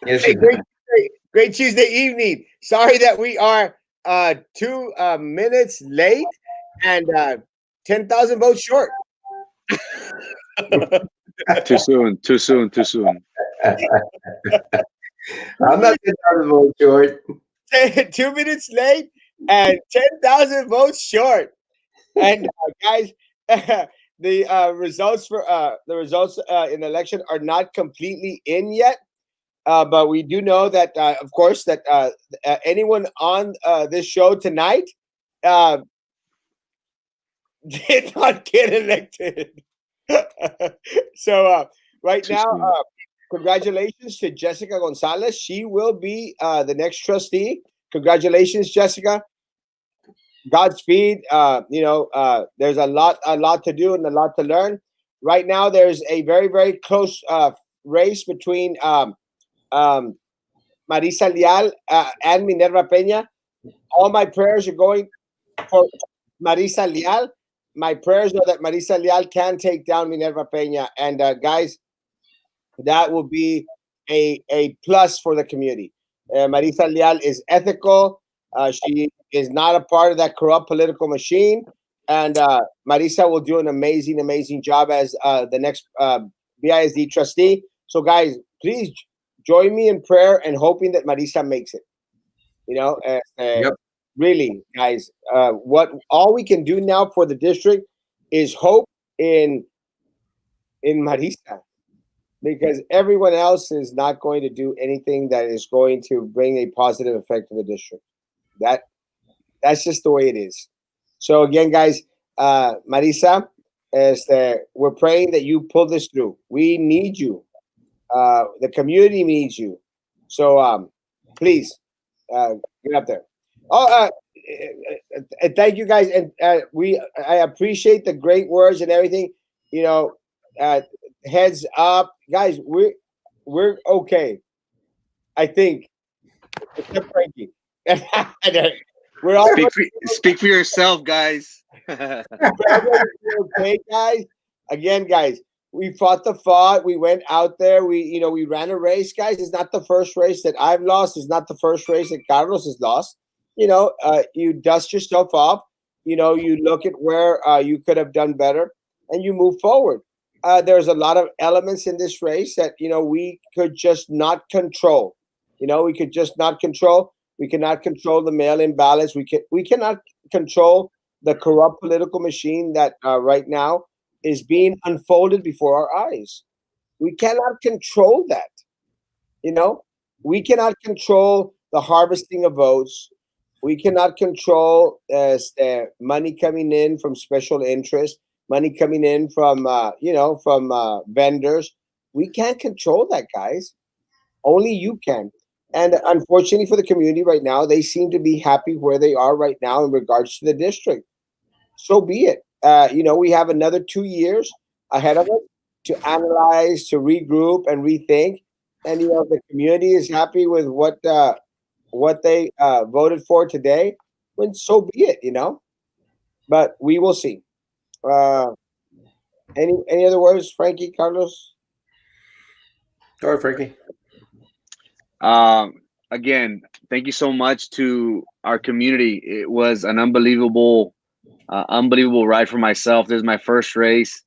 Yes, Hey, great Tuesday evening. Sorry that we are 2 minutes late and 10,000 votes short. Too soon. Too soon. Too soon. I'm not the vote short. 2 minutes late and 10,000 votes short. And guys, the results for in the election are not completely in yet. But we do know that, of course, that anyone on this show tonight uh, did not get elected. So right Too now, soon. congratulations to Jessica Gonzalez. She will be the next trustee. Congratulations, Jessica. Godspeed. There's a lot to do and a lot to learn. Right now, there's a very, very close race between Marisa Leal and Minerva Peña. All my prayers are going for Marisa Leal. My prayers are that Marisa Leal can take down Minerva Peña. And guys, that will be a plus for the community. Marisa Leal is ethical. She is not a part of that corrupt political machine. And Marisa will do an amazing, amazing job as the next BISD trustee. So, guys, please join me in prayer and hoping that Marisa makes it. Yep. Really, guys, what all we can do now for the district is hope in Marisa, because everyone else is not going to do anything that is going to bring a positive effect to the district. That's just the way it is. So again, guys, Marisa, we're praying that you pull this through. We need you. The community needs you. So please get up there. Oh, thank you guys, and I appreciate the great words and everything. Heads up, guys. We're okay. I think, except Frankie. We're all Speak for yourself, guys. okay, guys. Again, guys, we fought the fight. We went out there. We ran a race, guys. It's not the first race that I've lost. It's not the first race that Carlos has lost. You dust yourself off. You look at where you could have done better, and you move forward. There's a lot of elements in this race that we could just not control. We could just not control. We cannot control the mail-in ballots. We cannot control the corrupt political machine that right now is being unfolded before our eyes. We cannot control that. We cannot control the harvesting of votes. We cannot control the money coming in from special interest, money coming in from vendors. We can't control that, guys. Only you can. And unfortunately for the community right now, they seem to be happy where they are right now in regards to the district. So be it. We have another 2 years ahead of us to analyze, to regroup, and rethink. And if the community is happy with what they voted for today, then so be it. But we will see. Any other words, Frankie, Carlos? All right, Frankie. Again, thank you so much to our community. It was an unbelievable ride for myself. This is my first race.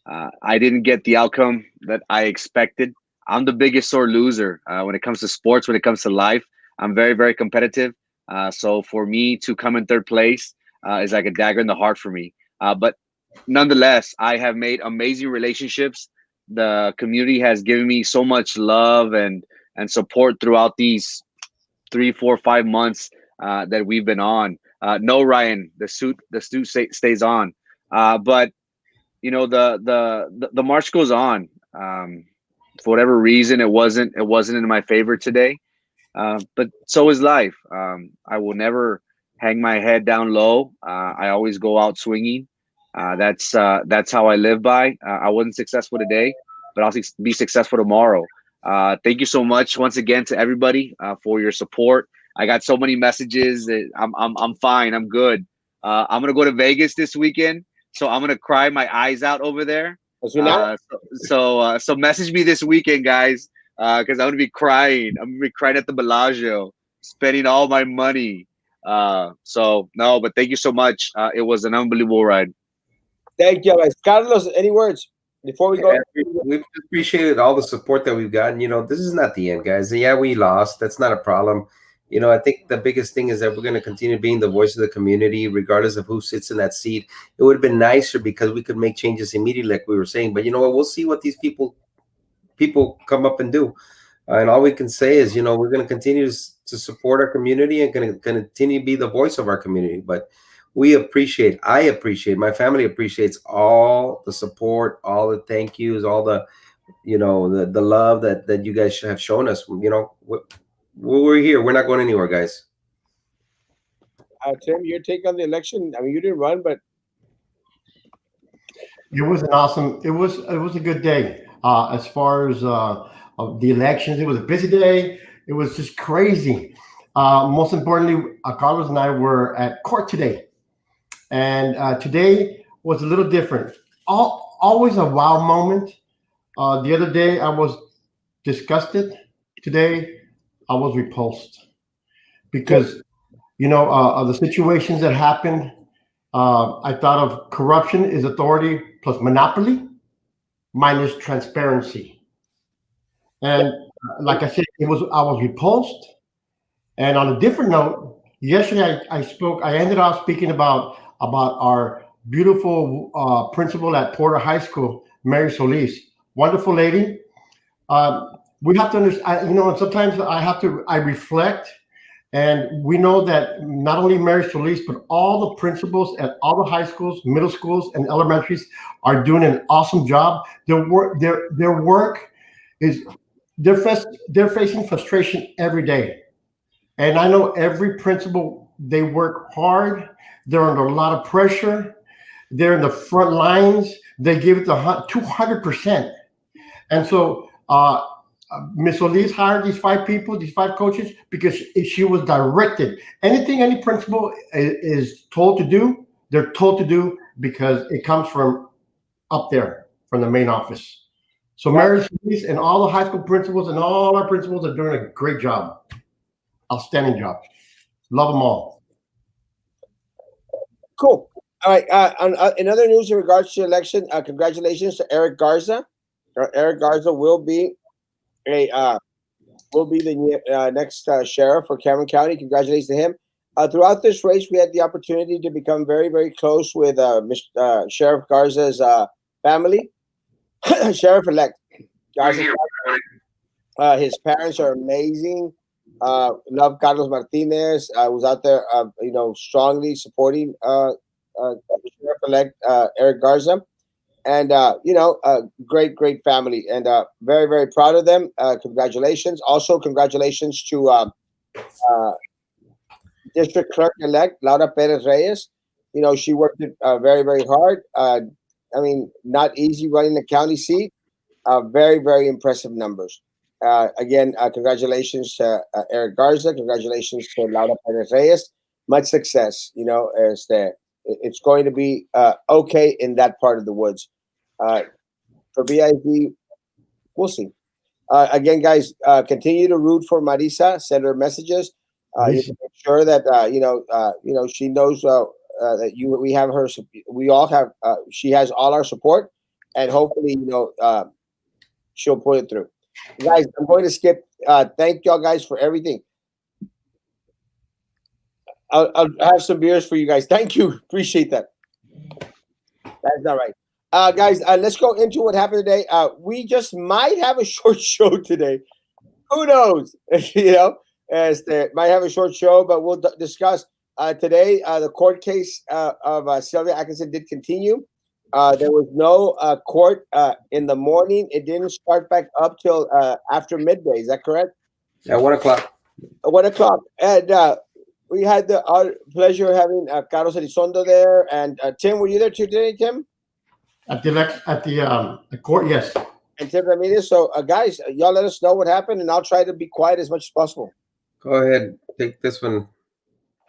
I didn't get the outcome that I expected. I'm the biggest sore loser when it comes to sports, when it comes to life. I'm very, very competitive. So for me to come in third place is like a dagger in the heart for me. But nonetheless, I have made amazing relationships. The community has given me so much love and support throughout these 3, 4, 5 months that we've been on. No, Ryan, the suit stays on. But the march goes on. For whatever reason, it wasn't in my favor today. But so is life. I will never hang my head down low. I always go out swinging. That's how I live by. I wasn't successful today, but I'll be successful tomorrow. Thank you so much once again to everybody for your support. I got so many messages. I'm fine. I'm good. I'm gonna go to Vegas this weekend, so I'm gonna cry my eyes out over there. So message me this weekend, guys. because I'm gonna be crying. I'm gonna be crying at the Bellagio, spending all my money. So no, but thank you so much. It was an unbelievable ride. Thank you, guys. Carlos, any words before we go? We've appreciated all the support that we've gotten. This is not the end, guys. Yeah, we lost. That's not a problem. I think the biggest thing is that we're going to continue being the voice of the community, regardless of who sits in that seat. It would have been nicer because we could make changes immediately, like we were saying. But you know what? We'll see what these people come up and do. And all we can say is, we're going to continue to support our community and going to continue to be the voice of our community. But I appreciate, my family appreciates all the support, all the thank yous, all the, the love that you guys have shown us. We're here. We're not going anywhere, guys. Tim, your take on the election? I mean, you didn't run, but it was an awesome. It was a good day. As far as the elections, it was a busy day. It was just crazy. Most importantly, Carlos and I were at court today, and today was a little different. Always a wow moment. The other day I was disgusted. Today I was repulsed because the situations that happened. I thought of corruption is authority plus monopoly minus transparency. And like I said, I was repulsed. And on a different note, yesterday I ended up speaking about our beautiful principal at Porter High School, Mary Solis, wonderful lady. We have to understand, and sometimes I reflect. And we know that not only Mary Solis, but all the principals at all the high schools, middle schools, and elementaries are doing an awesome job. Their work is they're facing frustration every day. And I know every principal, they work hard. They're under a lot of pressure. They're in the front lines. They give it the 200%. And so Ms. Solis hired these 5 people, these 5 coaches, because she was directed. Anything any principal is told to do, they're told to do because it comes from up there, from the main office. So Mary Solis and all the high school principals and all our principals are doing a great job. Outstanding job. Love them all. Cool. All right. In other news in regards to the election, congratulations to Eric Garza. Eric Garza will be the next sheriff for Cameron County. Congratulations to him. Throughout this race, we had the opportunity to become very, very close with Sheriff Garza's family. Sheriff-elect Garza. His parents are amazing. Love Carlos Martinez. I was out there, strongly supporting Sheriff-elect Eric Garza. And great family, and very, very proud of them. Congratulations. Also, congratulations to District Clerk-elect Laura Perez Reyes. She worked it very, very hard. Not easy running the county seat. Very, very impressive numbers. Again, congratulations to Eric Garza. Congratulations to Laura Perez Reyes. Much success. It's going to be okay in that part of the woods. For BID, we'll see. Again, guys, continue to root for Marisa. Send her messages. You can make sure that she knows that we have her. We all have. She has all our support, and hopefully, she'll put it through. Guys, I'm going to skip. Thank y'all guys for everything. I'll have some beers for you guys. Thank you. Appreciate that. That's not right. Guys, let's go into what happened today. We just might have a short show today. Who knows? Might have a short show, but we'll discuss today. The court case of Sylvia Atkinson did continue. There was no court in the morning. It didn't start back up till after midday. Is that correct? Yeah, 1 o'clock. 1 o'clock. And we had the pleasure of having Carlos Elizondo there. And Tim, were you there today, Tim? At the court, yes. And Tim Ramirez. So, guys, y'all let us know what happened, and I'll try to be quiet as much as possible. Go ahead. Take this one.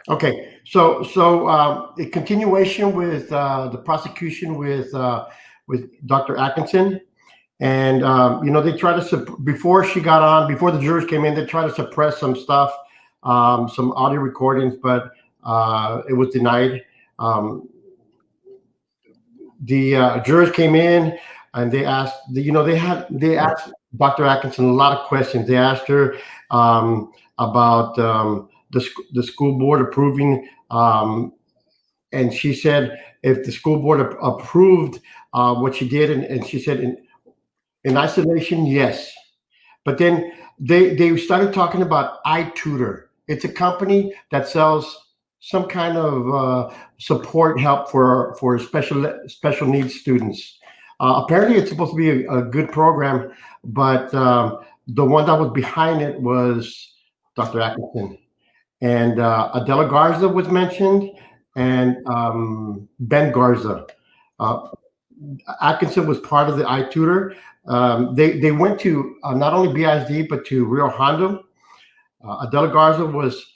Okay. So a continuation with the prosecution with Dr. Atkinson. And they try to before she got on, before the jurors came in, they tried to suppress some stuff, some audio recordings, but it was denied. The jurors came in and they asked, they asked Dr. Atkinson a lot of questions. They asked her about the school board approving, and she said if the school board approved what she did, and she said in isolation, yes. But then they started talking about iTutor. It's a company that sells some kind of support help for special needs students. Apparently, it's supposed to be a good program, but the one that was behind it was Dr. Atkinson. And Adela Garza was mentioned, and Ben Garza. Atkinson was part of the iTutor. They went to not only BISD but to Rio Hondo. Adela Garza was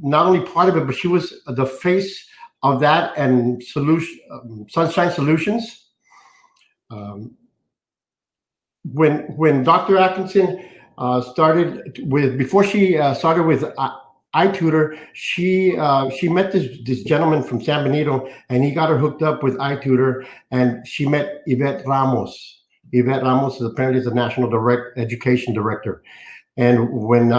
not only part of it, but she was the face of that and Sunshine Solutions. When Dr. Atkinson before she started with iTutor, she met this gentleman from San Benito, and he got her hooked up with iTutor, and she met Yvette Ramos. Yvette Ramos is apparently the national education director. And when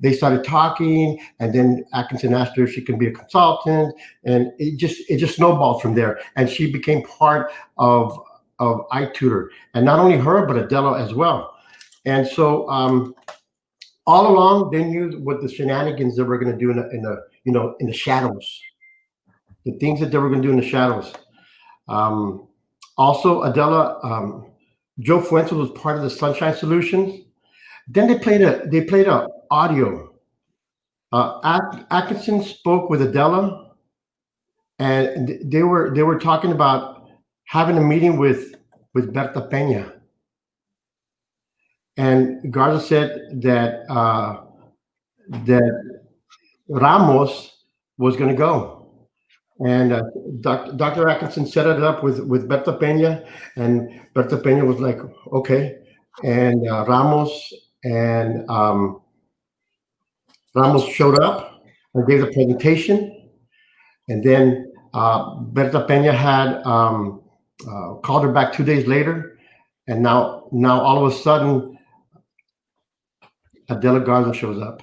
they started talking, and then Atkinson asked her if she can be a consultant, and it just snowballed from there. And she became part of iTutor, and not only her, but Adela as well. And so all along, they knew what the shenanigans that we're going to do in the shadows, the things that they were going to do in the shadows. Also, Adela, Joe Fuentes was part of the Sunshine Solutions. Then they played a audio. Atkinson spoke with Adela, and they were talking about having a meeting with Berta Peña. And Garza said that Ramos was going to go, and Dr. Atkinson set it up with Berta Peña, and Berta Peña was like, okay, and Ramos showed up and gave the presentation, and then Berta Peña had called her back 2 days later, and now all of a sudden, Adela Garza shows up.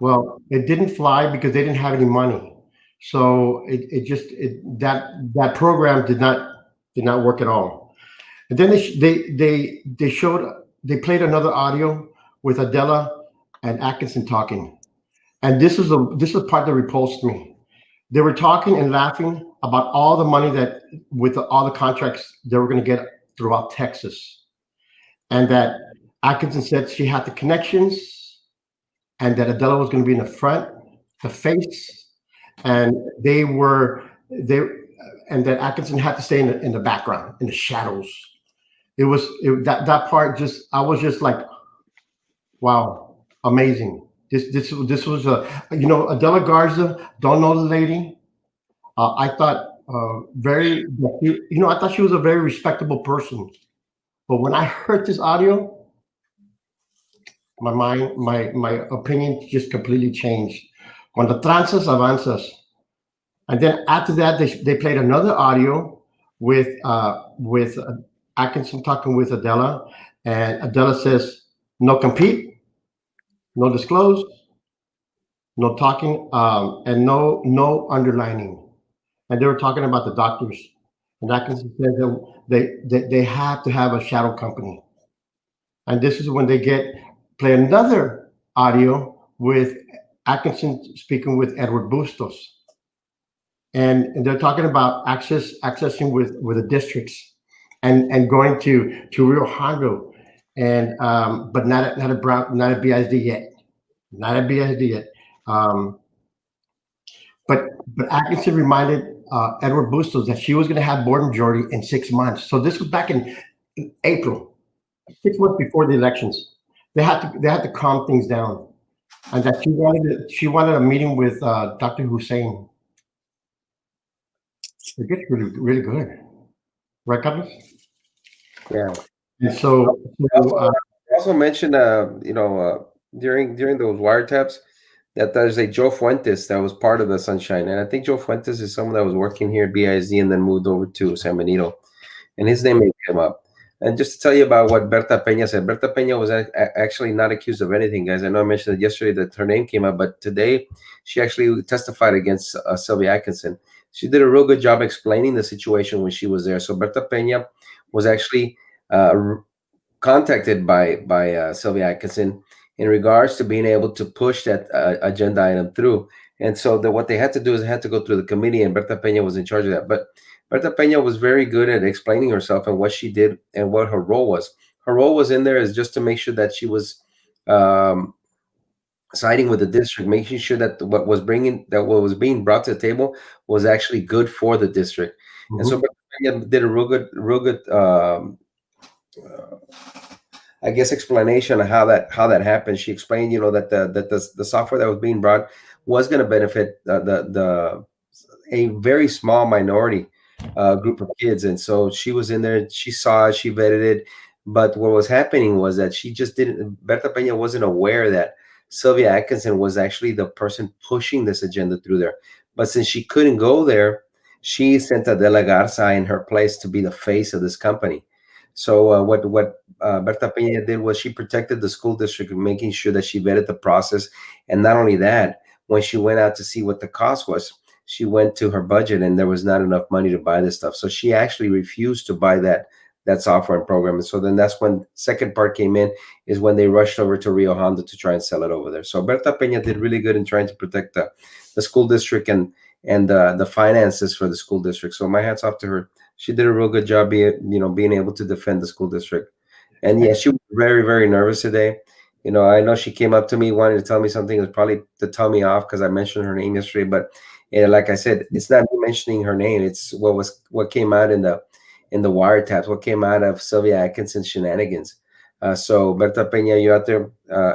Well, it didn't fly because they didn't have any money, so that program did not work at all. And then they played another audio with Adela and Atkinson talking, and this is the part that repulsed me. They were talking and laughing about all the money that with all the contracts they were going to get throughout Texas, and that Atkinson said she had the connections, and that Adela was going to be in the front, the face, and and that Atkinson had to stay in the background, in the shadows. That part I was just like, wow, amazing. This was Adela Garza, don't know the lady. I thought I thought she was a very respectable person, but when I heard this audio, my opinion just completely changed. Cuando tranzas, avanzas. And then after that, they played another audio with Atkinson talking with Adela, and Adela says, no compete, no disclose, no talking, and no underlining. And they were talking about the doctors. And Atkinson said that they have to have a shadow company. And this is when they play another audio with Atkinson speaking with Edward Bustos. And they're talking about accessing with the districts and going to Rio Hondo, and but not at BISD yet. Not at BISD yet. But Atkinson reminded Edward Bustos that she was going to have board majority in 6 months. So this was back in April, 6 months before the elections. They had to calm things down, and that she wanted a meeting with Dr. Hussein. It gets really, really good, right, Carlos? Yeah. And so Also mentioned, during those wiretaps, that there's a Joe Fuentes that was part of the Sunshine, and I think Joe Fuentes is someone that was working here at BISD and then moved over to San Benito, and his name may come up. And just to tell you about what Berta Peña said, Berta Peña was actually not accused of anything, guys. I know I mentioned it yesterday that her name came up, but today she actually testified against Sylvia Atkinson. She did a real good job explaining the situation when she was there. So Berta Peña was actually uh, contacted by Sylvia Atkinson in regards to being able to push that agenda item through. And so what they had to do is they had to go through the committee, and Berta Peña was in charge of that. But Berta Peña was very good at explaining herself and what she did and what her role was. Her role was in there is just to make sure that she was um, siding with the district, making sure that what was being brought to the table was actually good for the district. And so mhm. Berta Peña did a real good I guess explanation of how that happened. She explained, that the software that was being brought was going to benefit the a very small minority group of kids, and so she was in there. She saw it, she vetted it, but what was happening was that she just didn't. Berta Peña wasn't aware that Sylvia Atkinson was actually the person pushing this agenda through there. But since she couldn't go there, she sent Adela Garza in her place to be the face of this company. So what Berta Peña did was she protected the school district, making sure that she vetted the process, and not only that, when she went out to see what the cost was, she went to her budget and there was not enough money to buy this stuff. So she actually refused to buy that software and program. And so then that's when second part came in, is when they rushed over to Rio Hondo to try and sell it over there. So Berta Peña did really good in trying to protect the school district and the finances for the school district. So my hats off to her. She did a real good job being able to defend the school district. And yeah, she was very, very nervous today. I know she came up to me wanting to tell me something. It was probably to tell me off because I mentioned her name yesterday. But yeah, like I said, it's not me mentioning her name. It's what came out in the wiretaps, what came out of Sylvia Atkinson's shenanigans. So Berta Peña, you out there?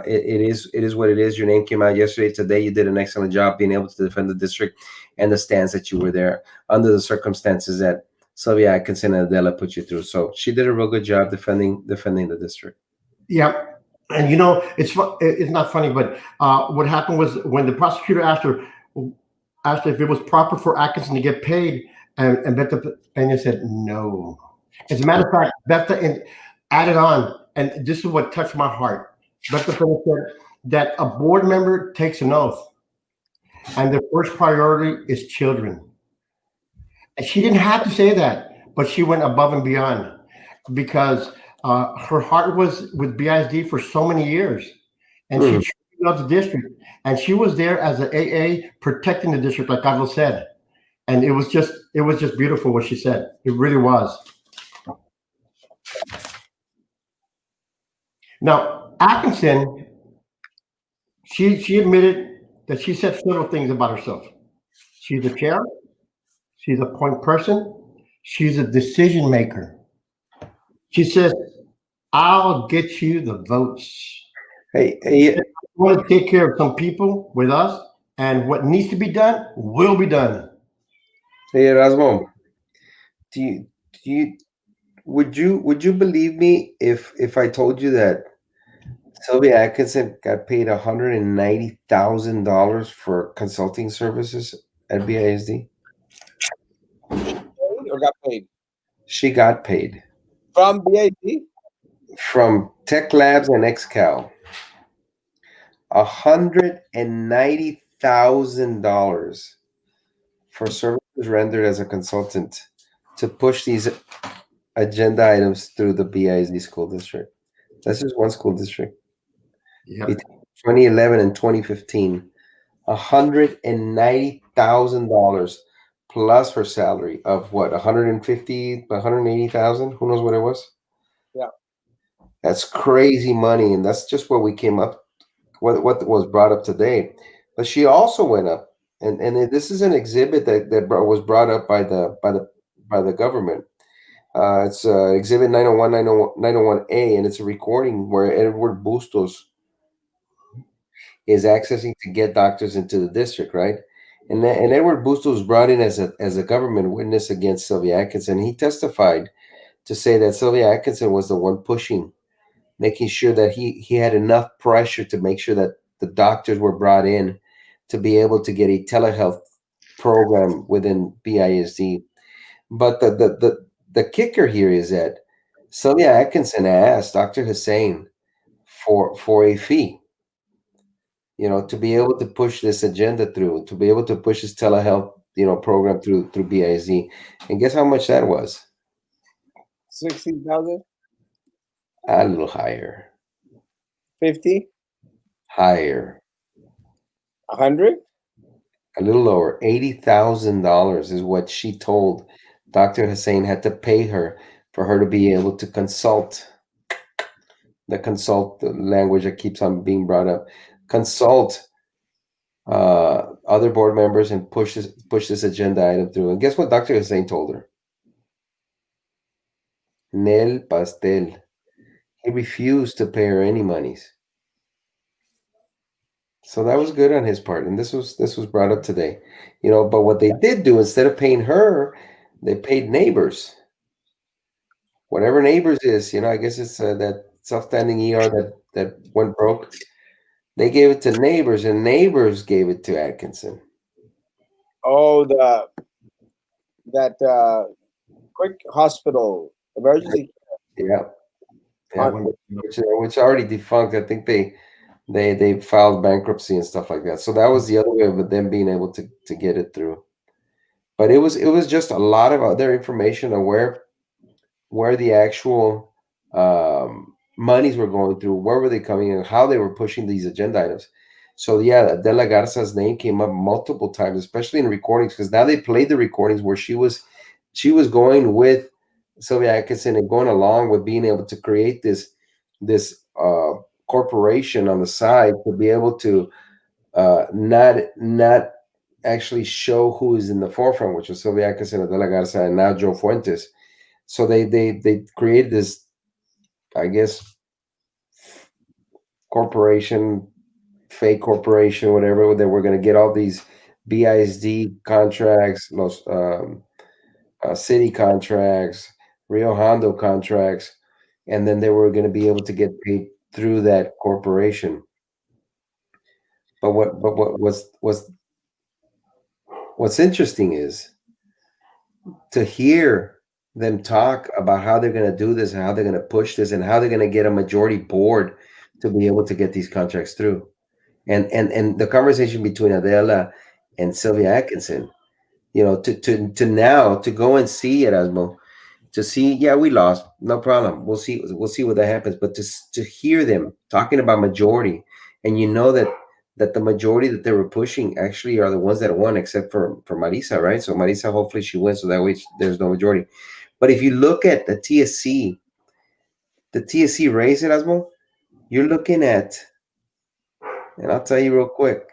It is what it is. Your name came out yesterday. Today, you did an excellent job being able to defend the district and the stands that you were there under the circumstances that Sylvia Atkinson and Adela put you through. So she did a real good job defending the district. Yeah, and it's not funny, but what happened was when the prosecutor asked her if it was proper for Atkinson to get paid, and Beta Pena said no. As a matter of fact, added on, and this is what touched my heart. Beta Pena said that a board member takes an oath, and their first priority is children. And she didn't have to say that, but she went above and beyond because her heart was with BISD for so many years, and she Mm. truly loves the district. And she was there as an AA protecting the district, like Carlos said. And it was just beautiful what she said. It really was. Now, Atkinson, she admitted that she said several things about herself. She's a chair. She's a point person. She's a decision maker. She says, "I'll get you the votes. Hey, I want to take care of some people with us, and what needs to be done will be done." hey, Erasmo, do you do you would you believe me if I told you that Sylvia Atkinson got paid $190,000 for consulting services at BISD? Paid or got paid She got paid from BAD? from Tech Labs and XCal. $190,000 for services rendered as a consultant to push these agenda items through the BISD school district. That's just one school district. Yep. Between 2011 and 2015, $190,000 plus her salary of what, 150, 180,000? Who knows what it was? Yeah. That's crazy money, and that's just what we came up, what was brought up today. But she also went up, and this is an exhibit was brought up by the government. It's Exhibit 901, 901A, and it's a recording where Edward Bustos is accessing to get doctors into the district, right? And Edward Bustos was brought in as a government witness against Sylvia Atkinson. He testified to say that Sylvia Atkinson was the one pushing, making sure that he had enough pressure to make sure that the doctors were brought in to be able to get a telehealth program within BISD. But the kicker here is that Sylvia Atkinson asked Dr. Hussein for a fee, to be able to push this agenda through, to be able to push this telehealth, program through BISD. And guess how much that was? 60,000, A little higher. 50, Higher. 100. A little lower. $80,000 is what she told Dr. Hussein had to pay her for her to be able to consult. The language that keeps on being brought up. Consult other board members and push this agenda item through. And guess what Dr. Hussein told her? Nel pastel. He refused to pay her any monies. So that was good on his part, and this was brought up today, But what they did do, instead of paying her, they paid neighbors. Whatever neighbors is, I guess it's that self-standing ER that went broke. They gave it to neighbors, and neighbors gave it to Atkinson. Oh, that quick hospital emergency. Yeah, which already defunct. I think they filed bankruptcy and stuff like that. So that was the other way of them being able to get it through. But it was just a lot of other information on where the actual monies were going through, where were they coming in, how they were pushing these agenda items. So yeah, De La Garza's name came up multiple times, especially in recordings, because now they played the recordings where she was going with Sylvia Atkinson and going along with being able to create this corporation on the side to be able to not actually show who is in the forefront, which was Sylvia Atkinson and De La Garza, and now Joe Fuentes. So they created this, I guess, corporation, fake corporation, whatever. They were going to get all these BISD contracts, city contracts, Rio Hondo contracts, and then they were going to be able to get paid through that corporation. But what's interesting is to hear them talk about how they're going to do this and how they're going to push this and how they're going to get a majority board to be able to get these contracts through. And the conversation between Adela and Sylvia Atkinson, to now to go and see Erasmo, to see, yeah, we lost, no problem. We'll see what that happens. But to hear them talking about majority, and that the majority that they were pushing actually are the ones that won, except for Marisa, right? So Marisa, hopefully she wins, so that way there's no majority. But if you look at the TSC race, Erasmo, you're looking at, and I'll tell you real quick,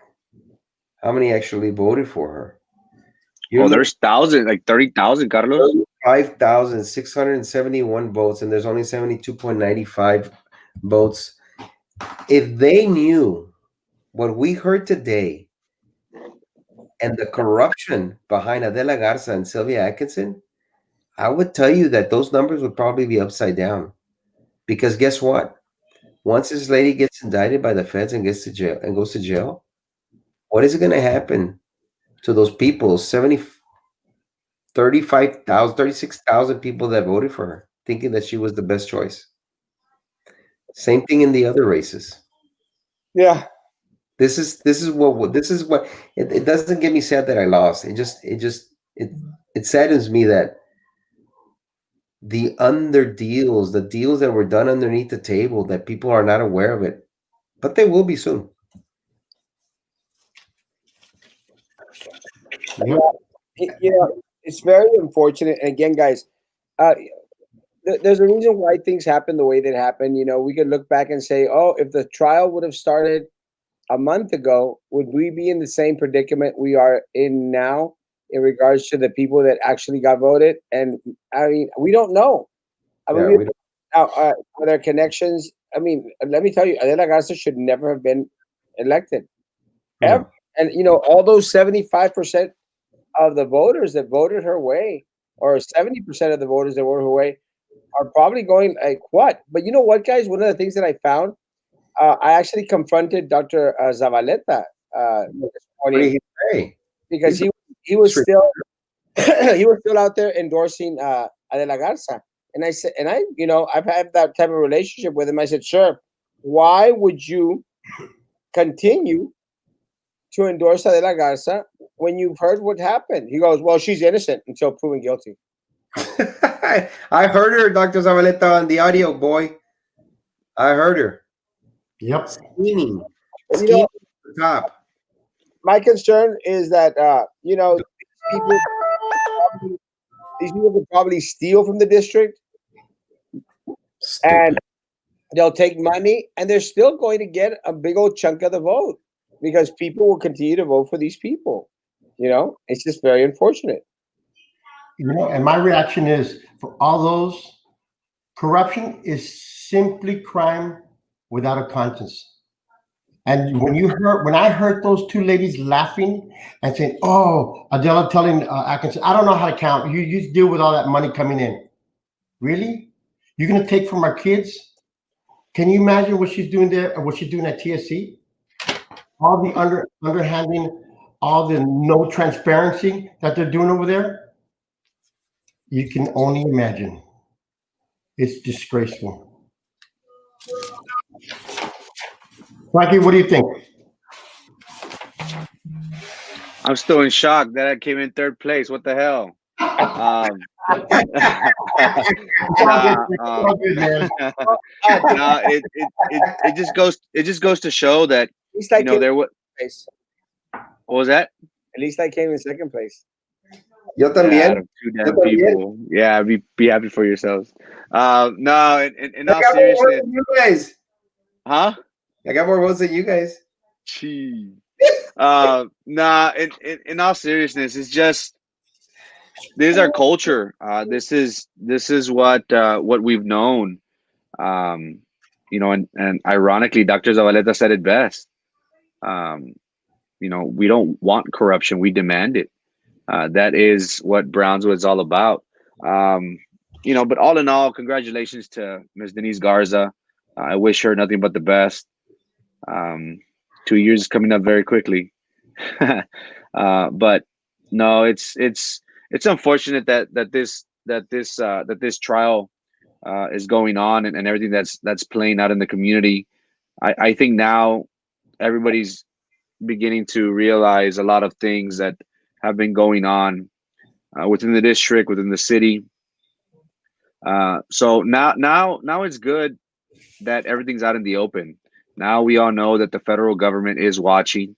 how many actually voted for her. There's thousands, like 30,000, Carlos. 5,671 votes, and there's only 72.95 votes. If they knew what we heard today and the corruption behind Adela Garza and Sylvia Atkinson, I would tell you that those numbers would probably be upside down. Because guess what? Once this lady gets indicted by the feds and goes to jail, what is going to happen to those people? 36,000 people that voted for her, thinking that she was the best choice. Same thing in the other races. Yeah. This is what it doesn't get me sad that I lost. It saddens me that the deals that were done underneath the table, that people are not aware of it, but they will be soon. Yeah. It's very unfortunate. And again, guys, there's a reason why things happen the way that happen. We could look back and say, oh, if the trial would have started a month ago, would we be in the same predicament we are in now in regards to the people that actually got voted? And I mean, we don't know. I mean, are there connections? I mean, let me tell you, Adela Garza should never have been elected. Ever. And all those 75% of the voters that voted her way, or 70% of the voters that voted her way, are probably going like, what? But you know what, guys? One of the things that I found, I actually confronted Dr. Zavaleta this What did morning he say? because He's he was straight. still he was still out there endorsing Adela Garza. And I said, and I, I've had that type of relationship with him. I said, sir, why would you continue to endorse Adela Garza when you've heard what happened? He goes, well, she's innocent until proven guilty. I heard her, Dr. Zavaleta, on the audio, boy. I heard her. Yep. Scheming. But, Scheming at the top. my concern is that, people, these people could probably steal from the district and they'll take money and they're still going to get a big old chunk of the vote because people will continue to vote for these people. It's just very unfortunate. And my reaction is for all those, corruption is simply crime without a conscience. And when I heard those two ladies laughing and saying, "Oh, Adela telling Atkinson, I don't know how to count. You just deal with all that money coming in. Really? You're gonna take from our kids? Can you imagine what she's doing there or what she's doing at TSC? All the underhanding, all the no transparency that they're doing over there. You can only imagine. It's disgraceful." Frankie, what do you think? I'm still in shock that I came in third place. What the hell? No, it just goes to show that At least I came there in what place. was that? At least I came in second place. Yo Out también. of two damn people. Yeah, be happy for yourselves. No, in all I got more votes seriousness, than you guys. huh? I got more votes than you guys. Gee. Nah, in all seriousness, it's just this is our culture. This is what we've known. And ironically, Dr. Zavaleta said it best. We don't want corruption, we demand it. That is what Brownswood's all about. But all in all, congratulations to Ms. Denise Garza. I wish her nothing but the best. 2 years is coming up very quickly. But no, it's unfortunate that this trial is going on and everything that's playing out in the community. I think now everybody's beginning to realize a lot of things that have been going on within the district, within the city. So now it's good that everything's out in the open. Now we all know that the federal government is watching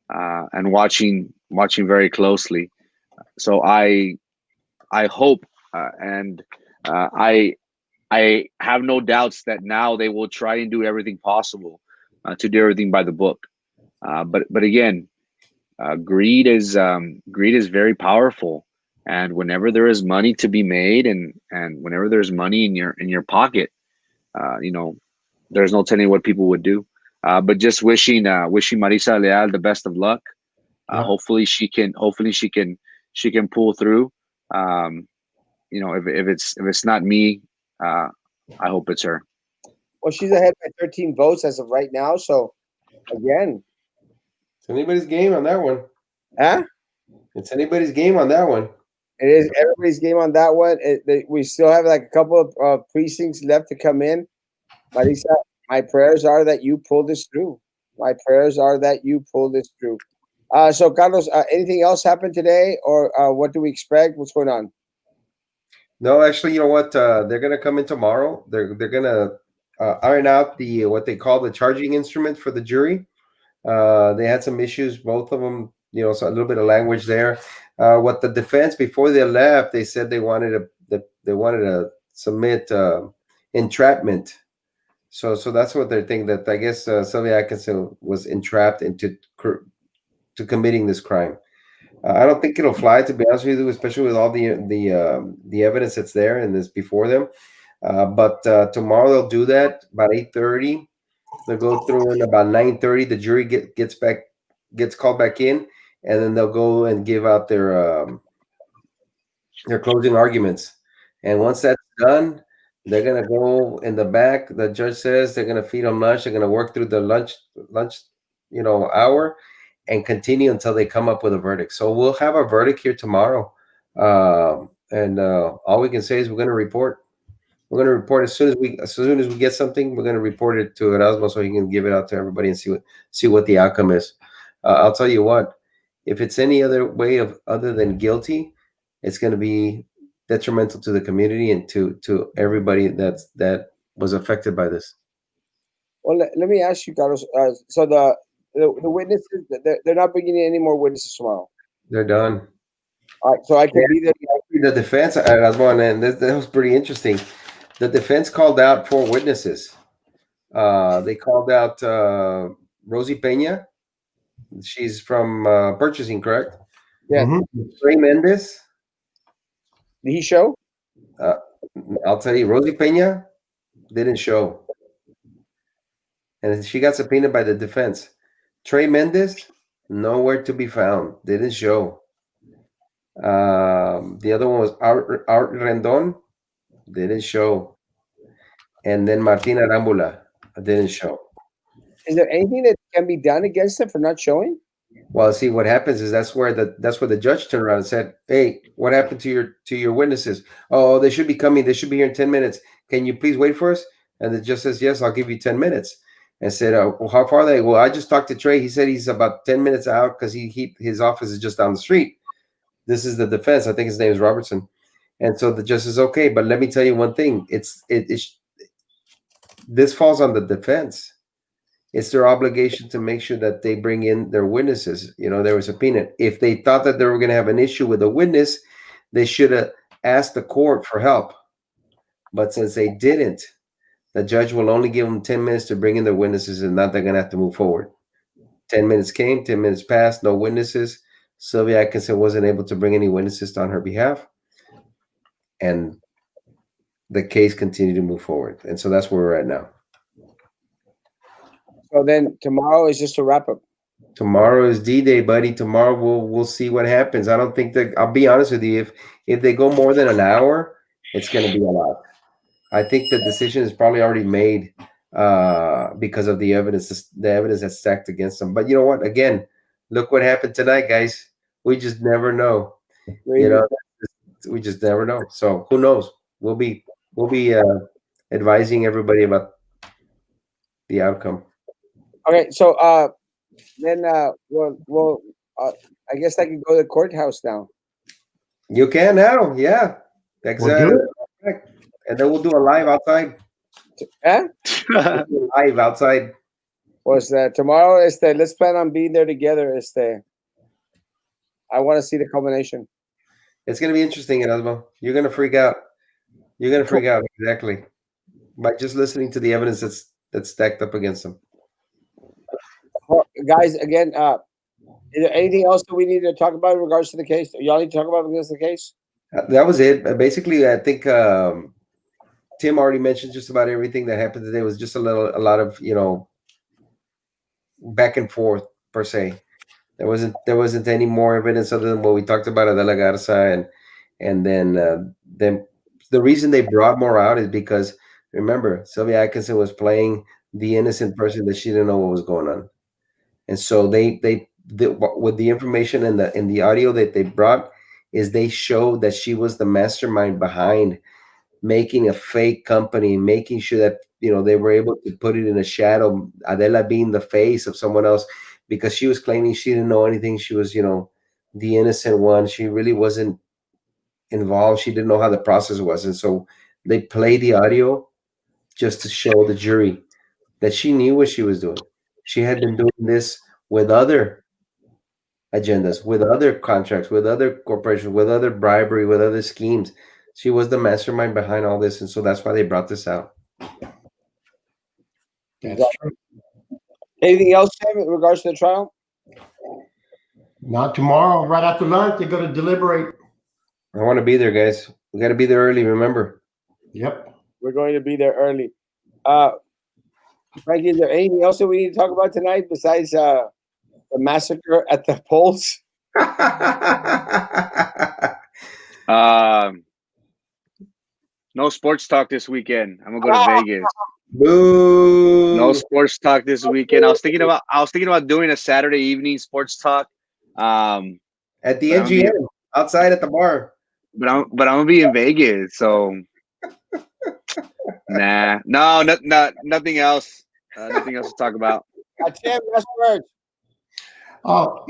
and watching very closely. So I hope and I have no doubts that now they will try and do everything possible to do everything by the book. But again, greed is very powerful, and whenever there is money to be made, and whenever there's money in your pocket, there's no telling what people would do. But just wishing Marisa Leal the best of luck. Hopefully she can pull through. If it's not me, I hope it's her. Well, she's ahead by 13 votes as of right now. So again, It's anybody's game on that one. huh? It's anybody's game on that one. It is everybody's game on that one. We still have like a couple of precincts left to come in. Marisa, my prayers are that you pull this through. My prayers are that you pull this through. So, Carlos, anything else happened today, or what do we expect? What's going on? No, actually, you know what? They're gonna come in tomorrow. They're gonna iron out the what they call the charging instrument for the jury. They had some issues, both of them. So a little bit of language there. What the defense before they left, they said they wanted to submit entrapment. So that's what they're thinking. That I guess Sylvia Atkinson was entrapped into committing this crime. I don't think it'll fly, to be honest with you, especially with all the evidence that's there and that's before them. But tomorrow they'll do that about 8:30. They'll go through, and about 9:30 the jury gets called back in, and then they'll go and give out their closing arguments. And once that's done, They're gonna go in the back. The judge says they're gonna feed them lunch. They're gonna work through the lunch, hour, and continue until they come up with a verdict. So we'll have a verdict here tomorrow, and all we can say is we're gonna report. We're gonna report as soon as we get something. We're gonna report it to Erasmo so he can give it out to everybody and see what the outcome is. I'll tell you what, if it's any other way of other than guilty, it's gonna be detrimental to the community and to everybody that was affected by this. Well, let me ask you, Carlos. So the witnesses, they're not bringing in any more witnesses tomorrow. They're done. All right, so I can be there. The defense, Erasmo, and that was pretty interesting. The defense called out 4 witnesses. They called out Rosie Pena. She's from purchasing, correct? Yeah. Ray Mendez. Did he show? I'll tell you, Rosie Pena didn't show. And she got subpoenaed by the defense. Trey Mendez, nowhere to be found. Didn't show. The other one was Art Rendon. Didn't show. And then Martina Arambula didn't show. Is there anything that can be done against them for not showing? Well, see what happens is that's where the judge turned around and said, "Hey, what happened to your witnesses? Oh, they should be coming. They should be here in 10 minutes. Can you please wait for us?" And the judge says, "Yes, I'll give you 10 minutes." And said, well, "How far are they?" "Well, I just talked to Trey. He said he's about 10 minutes out because his office is just down the street." This is the defense. I think his name is Robertson. And so the judge says, "Okay, but let me tell you one thing. This falls on the defense. It's their obligation to make sure that they bring in their witnesses. There was a subpoena. If they thought that they were going to have an issue with a witness, they should have asked the court for help. But since they didn't, the judge will only give them 10 minutes to bring in their witnesses, and not they're going to have to move forward." 10 minutes came, 10 minutes passed, no witnesses. Sylvia Atkinson wasn't able to bring any witnesses on her behalf. And the case continued to move forward. And so that's where we're at now. So then tomorrow is just a wrap up. Tomorrow is D-Day, buddy. Tomorrow we'll see what happens. I don't think that, I'll be honest with you, if they go more than an hour, it's going to be a lot. I think the decision is probably already made because of the evidence that's stacked against them. But you know what? Again, look what happened tonight, guys. We just never know. We just never know. So who knows? We'll be advising everybody about the outcome. Okay, so then well, I guess I can go to the courthouse now. You can now, yeah. Exactly. And then we'll do a live outside. Huh? Live outside. Was tomorrow? Let's plan on being there together. I want to see the culmination. It's gonna be interesting, Erasmo. You're gonna freak out. You're gonna freak out, exactly, by just listening to the evidence that's stacked up against them. Well, guys, again, is there anything else that we need to talk about in regards to the case? Y'all need to talk about against the case? That was it. Basically, I think Tim already mentioned just about everything that happened today. It was just a lot of back and forth per se. There wasn't any more evidence other than what we talked about Adela Garza, and then the reason they brought more out is because, remember, Sylvia Atkinson was playing the innocent person that she didn't know what was going on, and so they with the information and the audio that they brought is they showed that she was the mastermind behind making a fake company, making sure that they were able to put it in a shadow, Adela being the face of someone else, because she was claiming she didn't know anything. She was the innocent one. She really wasn't involved. She didn't know how the process was. And so they played the audio just to show the jury that she knew what she was doing. She had been doing this with other agendas, with other contracts, with other corporations, with other bribery, with other schemes. She was the mastermind behind all this, and so that's why they brought this out. That's true. Anything else, Sam, in regards to the trial? Not tomorrow. Right after lunch, they're going to deliberate. I want to be there, guys. We got to be there early, remember? Yep. We're going to be there early. Frankie, is there anything else that we need to talk about tonight besides the massacre at the polls? No sports talk this weekend. I'm gonna go to Vegas. No Boo! sports talk this weekend. I was thinking about doing a Saturday evening sports talk. Um, At the but I'm gonna be NGM, outside at the bar. but I'm gonna be in Vegas. So nah, no, nothing else. Nothing else to talk about. Tim, last words. Oh,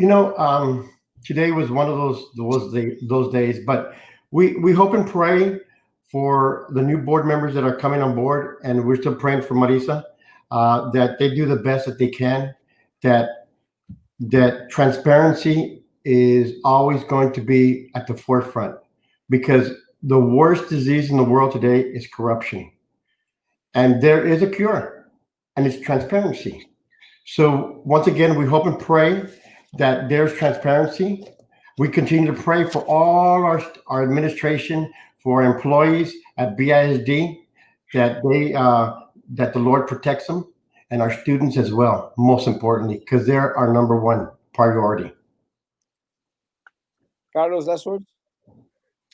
today was one of those days. But we hope and pray for the new board members that are coming on board, and we're still praying for Marisa, that they do the best that they can. That transparency is always going to be at the forefront, because the worst disease in the world today is corruption, and there is a cure, and it's transparency. So once again, we hope and pray that there's transparency. We continue to pray for all our administration, for our employees at BISD, that that the Lord protects them, and our students as well. Most importantly, because they're our number one priority. Carlos, last words.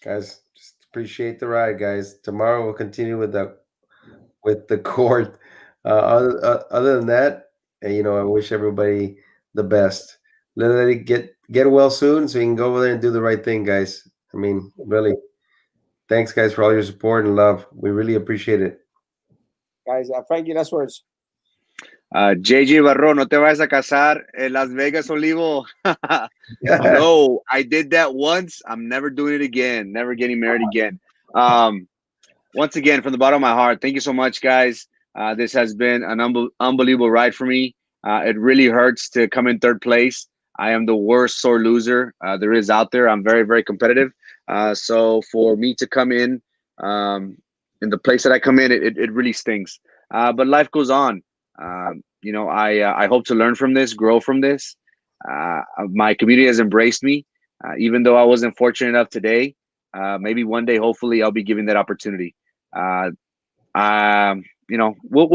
Guys, just appreciate the ride, guys. Tomorrow we'll continue with the court. Other than that, I wish everybody the best. Let it get well soon, so you can go over there and do the right thing, guys. I mean, really, thanks, guys, for all your support and love. We really appreciate it. Guys, Frankie, last words. JJ Barro, no te vayas a casar en Las Vegas, Olivo. No, I did that once. I'm never doing it again. Never getting married again. Once again, from the bottom of my heart, thank you so much, guys. This has been an unbelievable ride for me. It really hurts to come in third place. I am the worst sore loser there is out there. I'm very, very competitive. So for me to come in the place that I come in, it really stings. But life goes on. I hope to learn from this, grow from this. My community has embraced me, even though I wasn't fortunate enough today. Maybe one day, hopefully, I'll be given that opportunity. We'll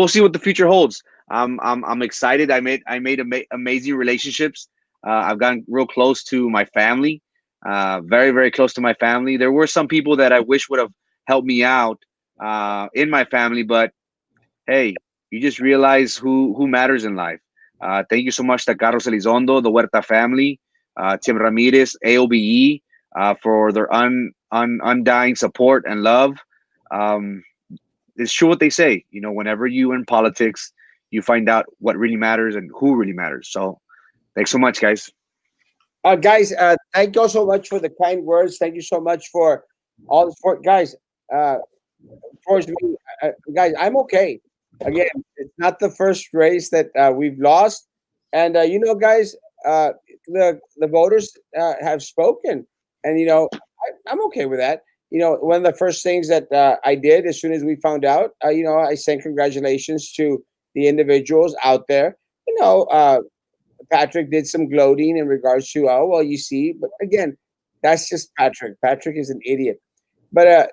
see what the future holds. I'm excited. I made amazing relationships. I've gotten real close to my family, very, very close to my family. There were some people that I wish would have helped me out in my family, but hey, you just realize who matters in life. Thank you so much to Carlos Elizondo, the Huerta family, Tim Ramirez, AOBE, for their undying support and love. It's true what they say. Whenever you in politics, you find out what really matters and who really matters. So thanks so much, guys. Guys, thank you all so much for the kind words. Thank you so much for all the support. Guys, towards me, guys, I'm okay. Again, it's not the first race that we've lost. And, guys, the voters have spoken. And, I'm okay with that. One of the first things that I did as soon as we found out, I sent congratulations to the individuals out there. Patrick did some gloating in regards to, oh, well, you see. But again, that's just Patrick. Patrick is an idiot. But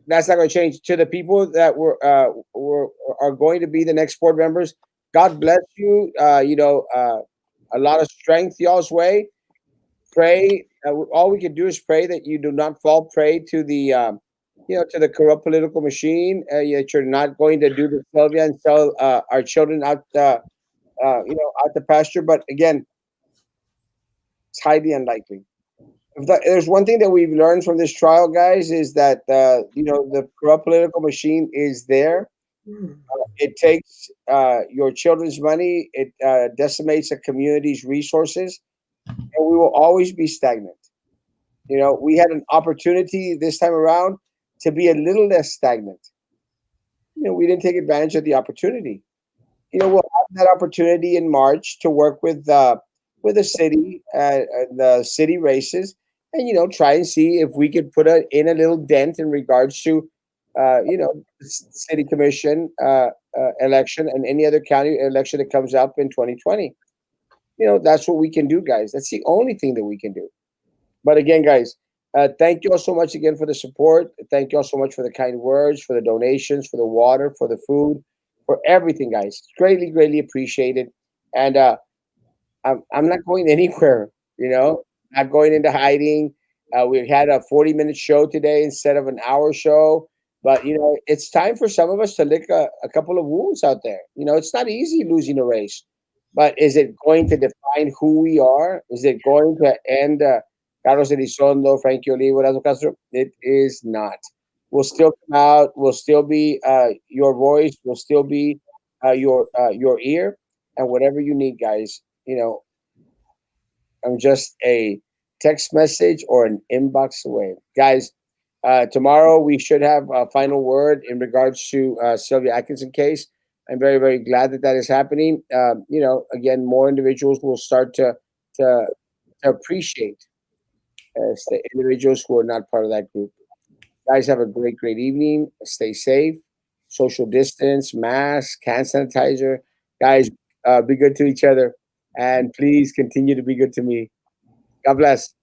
that's not going to change. To the people that are going to be the next board members, God bless you. A lot of strength y'all's way. Pray. All we can do is pray that you do not fall prey to the to the corrupt political machine. That you're not going to do the Sylvia and sell our children out out the pasture. But again, it's highly unlikely. There's one thing that we've learned from this trial, guys, is that the corrupt political machine is there. It takes your children's money. It decimates a community's resources, and we will always be stagnant. We had an opportunity this time around to be a little less stagnant. We didn't take advantage of the opportunity. We'll have that opportunity in March to work with the city, the city races, and try and see if we could put in a little dent in regards to, city commission election and any other county election that comes up in 2020. That's what we can do, guys. That's the only thing that we can do. But again, guys, thank you all so much again for the support. Thank you all so much for the kind words, for the donations, for the water, for the food, for everything, guys. Greatly, greatly appreciated. And I'm not going anywhere, not going into hiding. We had a 40-minute show today instead of an hour show. But it's time for some of us to lick a couple of wounds out there. It's not easy losing a race, but is it going to define who we are? Is it going to end Carlos Elizondo, Frankie Olivo, Erasmo Castro? It is not. We'll still come out. We'll still be your voice. We'll still be your ear, and whatever you need, guys. I'm just a text message or an inbox away, guys. Tomorrow we should have a final word in regards to Sylvia Atkinson case. I'm very, very glad that that is happening. Again, more individuals will start to, to appreciate the individuals who are not part of that group. Guys, have a great, great evening. Stay safe. Social distance, mask, hand sanitizer. Guys, be good to each other, and please continue to be good to me. God bless.